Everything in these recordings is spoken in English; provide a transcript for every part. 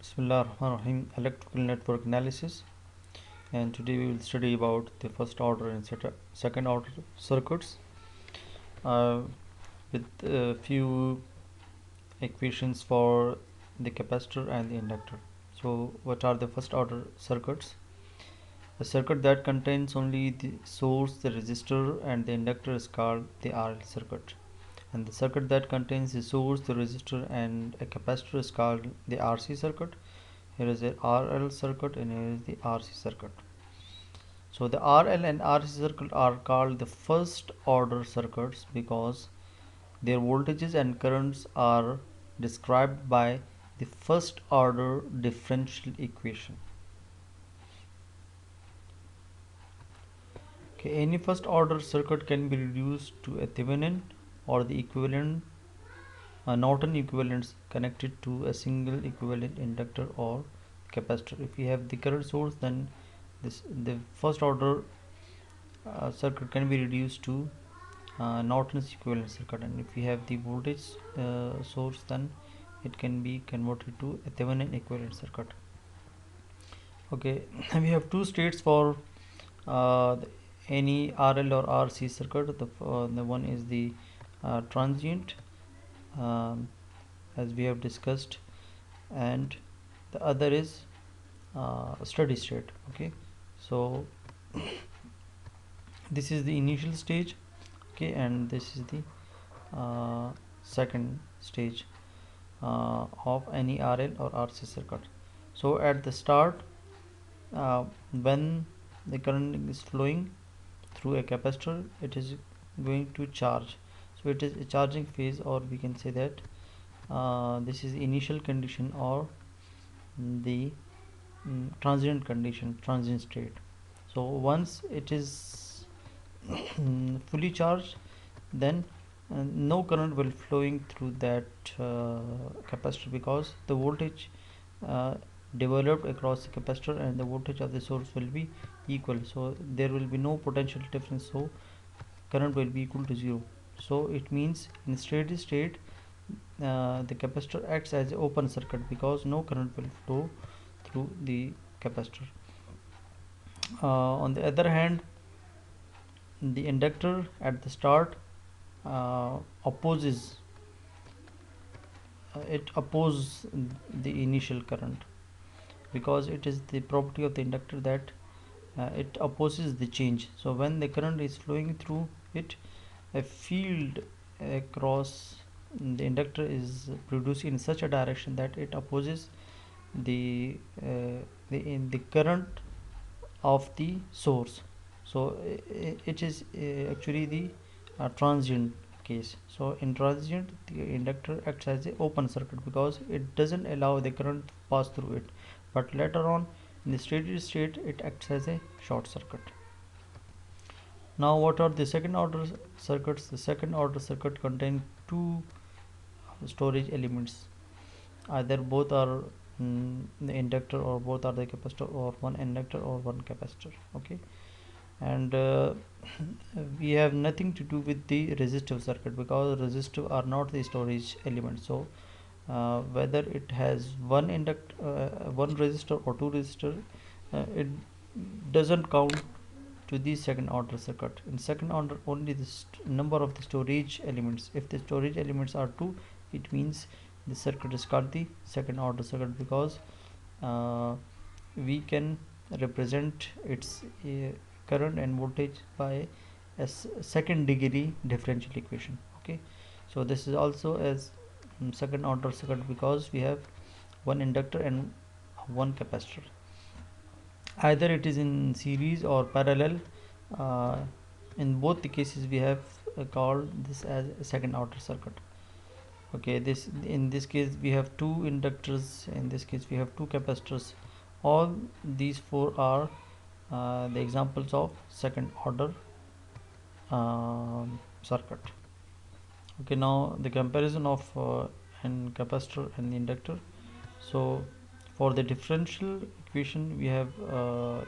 Bismillah ar-Rahman ar-Rahim, electrical network analysis, and today we will study about the first order and second order circuits uh, with a few equations for the capacitor and the inductor. So what are the first order circuits? A circuit that contains only the source, the resistor and the inductor is called the RL circuit, and the circuit that contains the source, the resistor and a capacitor is called the RC circuit. Here is a RL circuit and here is the RC circuit. So the RL and RC circuit are called the first order circuits because their voltages and currents are described by the first order differential equation. Okay, any first order circuit can be reduced to a Thevenin or the equivalent Norton equivalents connected to a single equivalent inductor or capacitor. If we have the current source, then the first order circuit can be reduced to Norton's equivalent circuit, and if we have the voltage source, then it can be converted to a Thevenin equivalent circuit. Okay, we have two states for any RL or RC circuit. The one is the transient, um, as we have discussed, and the other is steady state. Okay, so this is the initial stage, okay, and this is the second stage of any RL or RC circuit. So at the start, when the current is flowing through a capacitor, it is going to charge. So it is a charging phase, or we can say that this is the initial condition or the transient condition, transient state. So once it is fully charged, then no current will flowing through that capacitor, because the voltage uh, developed across the capacitor and the voltage of the source will be equal, so there will be no potential difference, so current will be equal to zero. So it means in steady state the capacitor acts as an open circuit because no current will flow through the capacitor. On the other hand, the inductor at the start opposes it opposes the initial current, because it is the property of the inductor that it opposes the change. So when the current is flowing through it, a field across the inductor is produced in such a direction that it opposes the in the current of the source. So it is actually the transient case. So in transient, the inductor acts as a open circuit because it doesn't allow the current to pass through it, but later on in the steady state it acts as a short circuit. Now what are the second order circuits? The second order circuit contain two storage elements, either both are the inductor or both are the capacitor, or one inductor or one capacitor. Okay, and we have nothing to do with the resistive circuit because resistive are not the storage element. So whether it has one resistor or two resistor, it doesn't count to the second order circuit. In second order, only the number of the storage elements. If the storage elements are two, it means the circuit is called the second order circuit, because uh, we can represent its current and voltage by a second degree differential equation. Okay, so this is also as second order circuit because we have one inductor and one capacitor, either it is in series or parallel. uh, in both the cases we have called this as a second order circuit. Okay, this in this case we have two inductors, in this case we have two capacitors. All these four are the examples of second order circuit. Okay, now the comparison of an capacitor and the inductor. So for the differential equation we have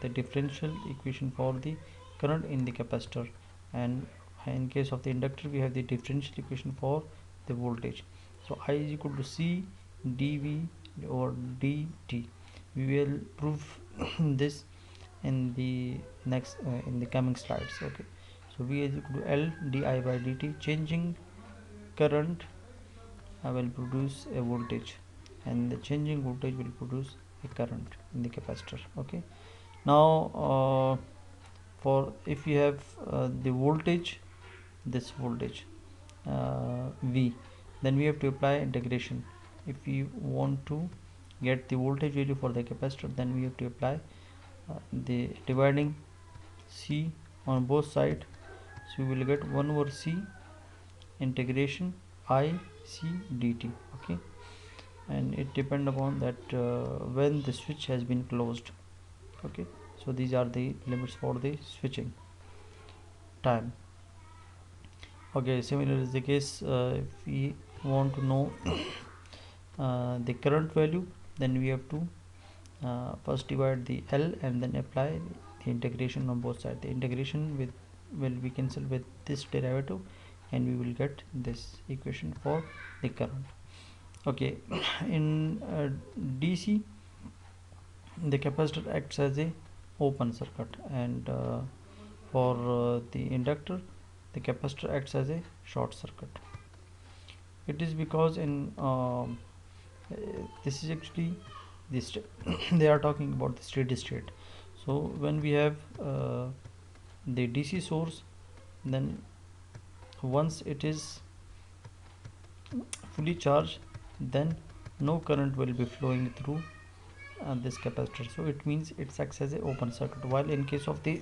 the differential equation for the current in the capacitor, and in case of the inductor we have the differential equation for the voltage. So I is equal to C dV or dt. We will prove this in the next in the coming slides. Okay, so v is equal to L di by dt. Changing current will produce a voltage, and the changing voltage will produce a current in the capacitor. Okay, now for if you have the voltage, this voltage v, then we have to apply integration. If we want to get the voltage value for the capacitor, then we have to apply the dividing c on both sides, so we will get 1 over c integration I c dt. Okay, and it depend upon that when the switch has been closed. Okay, so these are the limits for the switching time. Okay, similar is the case if we want to know the current value, then we have to first divide the L and then apply the integration on both sides. The integration will be cancelled with this derivative, and we will get this equation for the current. Okay, in DC, the capacitor acts as a open circuit, and for the inductor, the capacitor acts as a short circuit. It is because in this is actually this they are talking about the steady state. So when we have the DC source, then once it is fully charged, then no current will be flowing through this capacitor, so it means it acts as a open circuit. While in case of the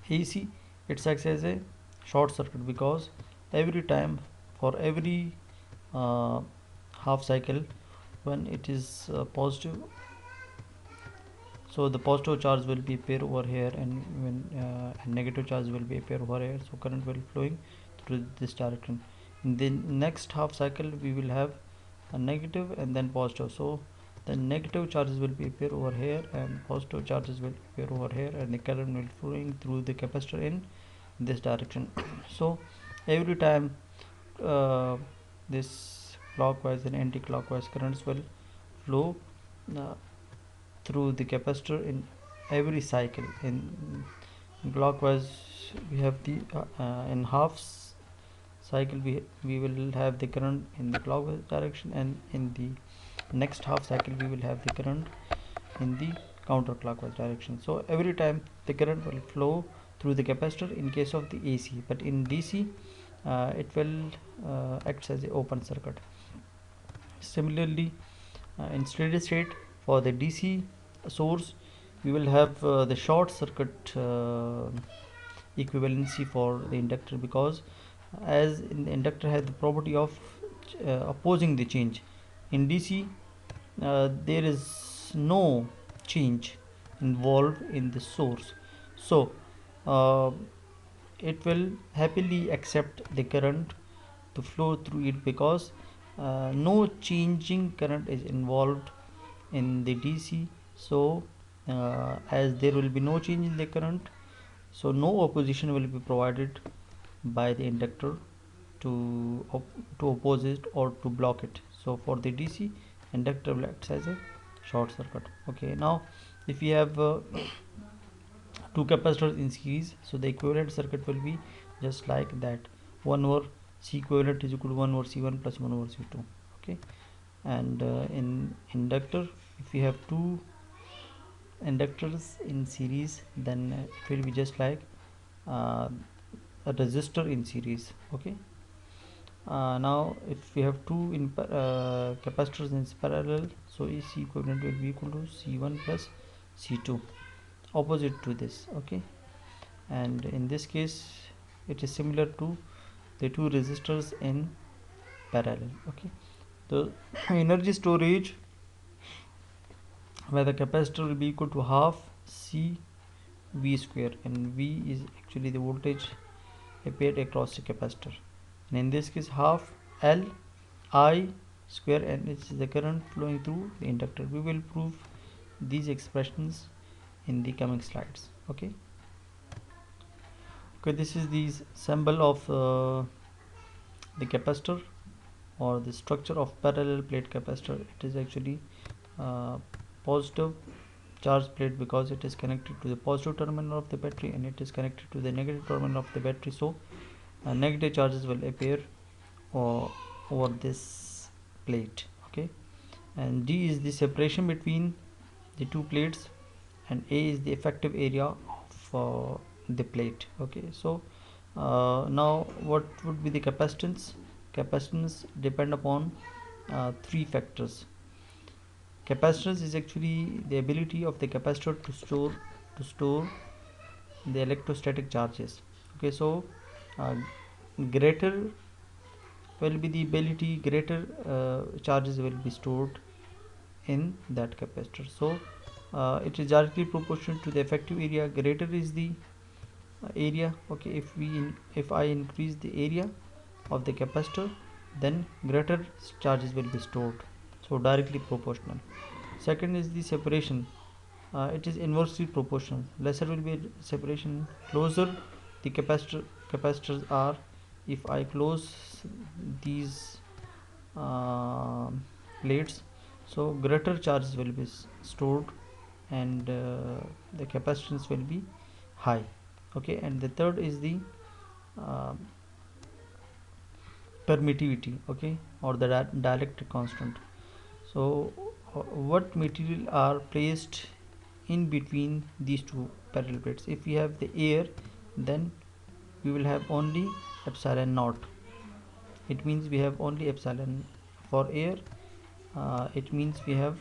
AC, it acts as a short circuit, because every time, for every uh, half cycle, when it is positive, so the positive charge will be appear over here, and when negative charge will be appear over here, so current will flowing through this direction. In the next half cycle, we will have a negative and then positive, so the negative charges will be appear over here and positive charges will appear over here, and the current will flowing through the capacitor in this direction. So every time this clockwise and anti-clockwise currents will flow uh, through the capacitor in every cycle. In clockwise, we have the in half cycle, we will have the current in the clockwise direction, and in the next half cycle we will have the current in the counterclockwise direction. So every time the current will flow through the capacitor in case of the AC, but in DC it will act as an open circuit. Similarly, in steady state, for the DC source, we will have the short circuit equivalency for the inductor, because as in the inductor has the property of opposing the change. In DC, there is no change involved in the source, so uh, it will happily accept the current to flow through it, because no changing current is involved in the DC. So as there will be no change in the current, so no opposition will be provided by the inductor to oppose it or to block it. So for the DC, inductor will act as a short circuit. Okay, now if we have two capacitors in series, so the equivalent circuit will be just like that. 1 over C equivalent is equal to 1 over C1 plus 1 over C2. Okay, and in inductor, if we have two inductors in series, then it will be just like a resistor in series. Okay, now if we have two capacitors in parallel, so C equivalent will be equal to C1 plus C2, opposite to this. Okay, and in this case it is similar to the two resistors in parallel. Okay, the energy storage where the capacitor will be equal to half C V square, and V is actually the voltage appeared across the capacitor, and in this case half L I square, and it's the current flowing through the inductor. We will prove these expressions in the coming slides. Okay, this is the symbol of the capacitor, or the structure of parallel plate capacitor, it is actually positive charge plate because it is connected to the positive terminal of the battery and it is connected to the negative terminal of the battery, so negative charges will appear over this plate. Okay, and D is the separation between the two plates, and A is the effective area of the plate. Okay, so now what would be the capacitance? Capacitance depend upon three factors. Capacitance is actually the ability of the capacitor to store the electrostatic charges. Okay, so uh, greater will be the ability, greater charges will be stored in that capacitor. So it is directly proportional to the effective area. Greater is the area. Okay, if I increase the area of the capacitor, then greater charges will be stored, so directly proportional. Second is the separation. It is inversely proportional. Lesser will be separation closer the capacitors are. If I close these uh, plates, so greater charges will be stored, and the capacitance will be high. Okay, and the third is the uh, permittivity. Okay, or the dielectric constant. So what material are placed in between these two parallel plates? If we have the air, then we will have only epsilon naught. It means we have only epsilon. For air, it means we have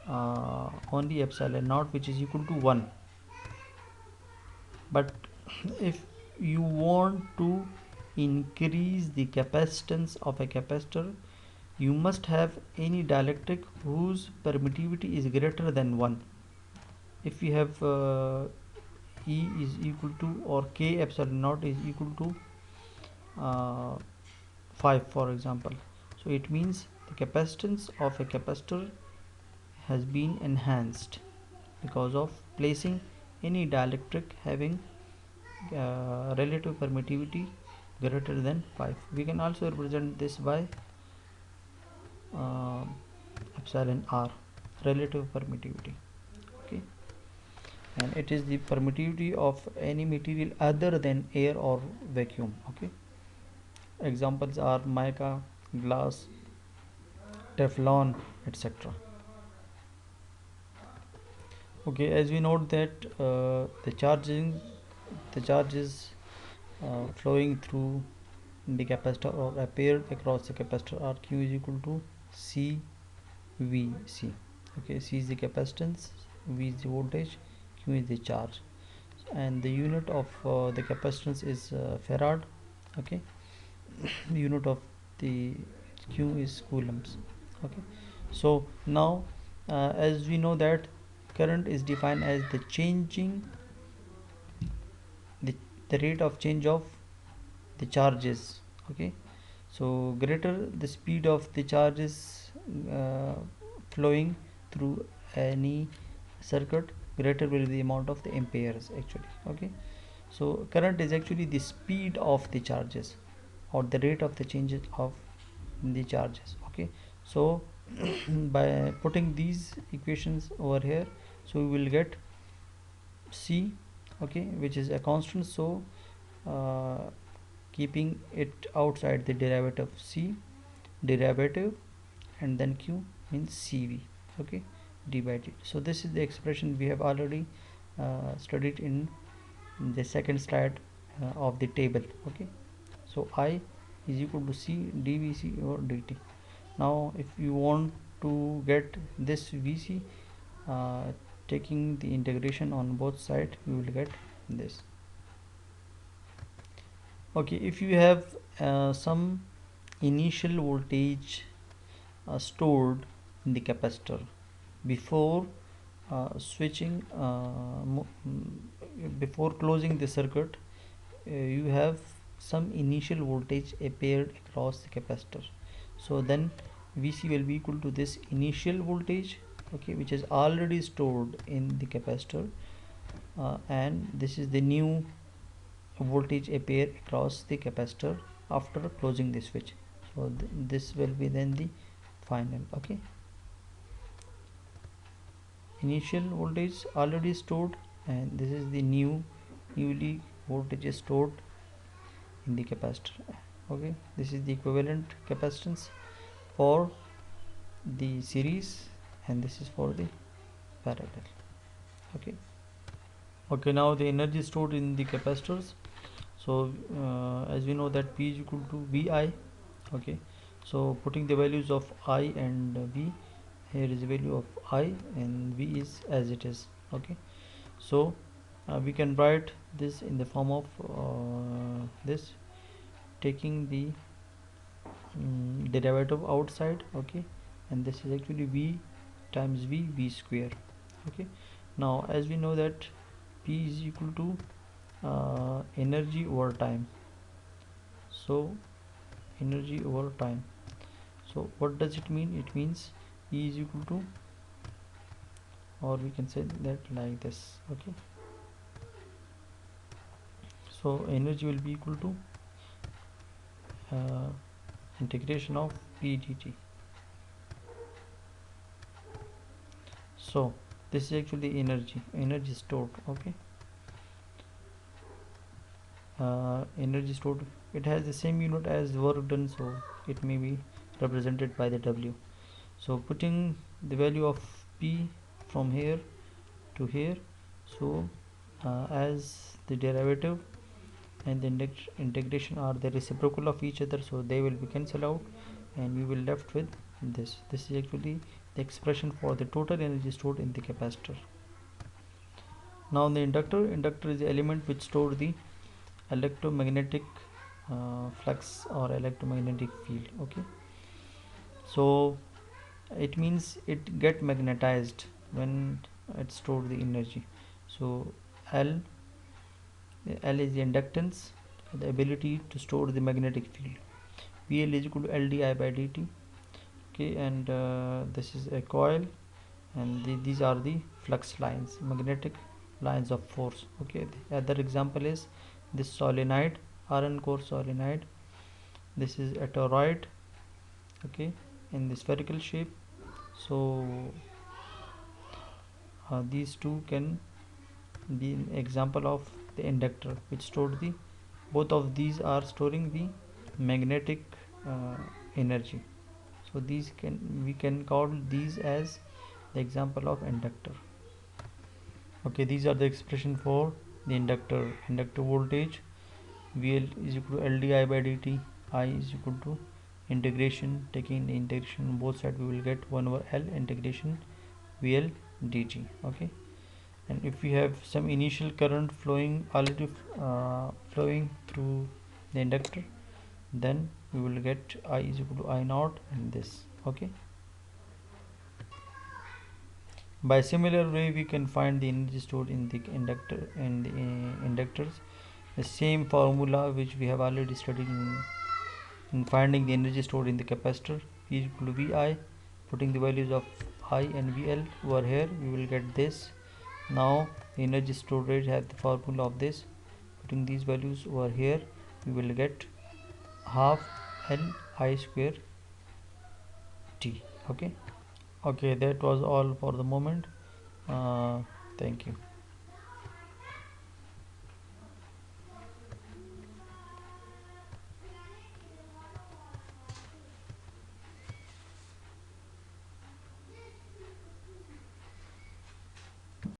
only epsilon naught, which is equal to 1. But if you want to increase the capacitance of a capacitor, you must have any dielectric whose permittivity is greater than 1. If we have E is equal to, or K epsilon naught is equal to 5, for example, so it means the capacitance of a capacitor has been enhanced because of placing any dielectric having relative permittivity greater than 5. We can also represent this by uh, epsilon r, relative permittivity. Okay, and it is the permittivity of any material other than air or vacuum. Okay, examples are mica, glass, teflon, etc. Okay, as we note that the charge is flowing through the capacitor or appeared across the capacitor are Q is equal to CVC. Okay, C is the capacitance, V is the voltage, Q is the charge, and the unit of the capacitance is farad. Okay, the unit of the Q is coulombs. Okay, so now as we know that current is defined as the changing the, the rate of change of the charges. Okay, so greater the speed of the charges uh, flowing through any circuit, greater will be the amount of the amperes actually. Okay, so current is actually the speed of the charges or the rate of the changes of the charges. Okay, so by putting these equations over here, so we will get C, okay, which is a constant. So keeping it outside the derivative C, derivative, and then Q means CV. Okay, d by d. So this is the expression we have already studied in the second slide of the table. Okay, so I is equal to C dVc or dt. Now if you want to get this Vc, uh, taking the integration on both sides, you will get this. Okay, if you have some initial voltage stored in the capacitor before switching before closing the circuit, you have some initial voltage appeared across the capacitor, so then Vc will be equal to this initial voltage, okay, which is already stored in the capacitor, and this is the new voltage appear across the capacitor after closing the switch. So this will be then the final. Okay, initial voltage already stored, and this is the newly voltage is stored in the capacitor. Okay, this is the equivalent capacitance for the series, and this is for the parallel. Okay, now the energy stored in the capacitors. So as we know that P is equal to Vi. Okay, so putting the values of I and V, here is the value of I and V is as it is. Okay, so we can write this in the form of this, taking the derivative outside. Okay, and this is actually V times V square. Okay, now as we know that P is equal to energy over time. So energy over time, so what does it mean? It means E is equal to, or we can say that like this. Okay, so energy will be equal to uh, integration of P dt. So this is actually energy stored. Okay, energy stored, it has the same unit as work done, so it may be represented by the W. So putting the value of P from here to here, so as the derivative and the integration are the reciprocal of each other, so they will be cancelled out, and we will left with this is actually the expression for the total energy stored in the capacitor. Now the inductor is the element which store the electromagnetic flux or electromagnetic field. Okay, so it means it get magnetized when it store the energy. So L is the inductance, the ability to store the magnetic field. VL is equal to LdI by dt. Okay, and this is a coil, and these are the flux lines, magnetic lines of force. Okay, the other example is this solenoid, iron core solenoid. This is a toroid. Okay, in the spherical shape. So these two can be an example of the inductor which stored the, both of these are storing the magnetic energy. So these we can call these as the example of inductor. Okay, these are the expression for the inductor voltage. VL is equal to LdI by dt. I is equal to integration, taking the integration on both sides, we will get 1 over L integration VL dt. Okay, and if we have some initial current flowing already flowing through the inductor, then we will get I is equal to I naught and this. Okay, by similar way we can find the energy stored in the inductor and the inductors. The same formula which we have already studied in finding the energy stored in the capacitor, P is equal to Vi. Putting the values of I and VL over here, we will get this. Now the energy storage has the formula of this. Putting these values over here, we will get half L I square T. Okay, that was all for the moment. Thank you.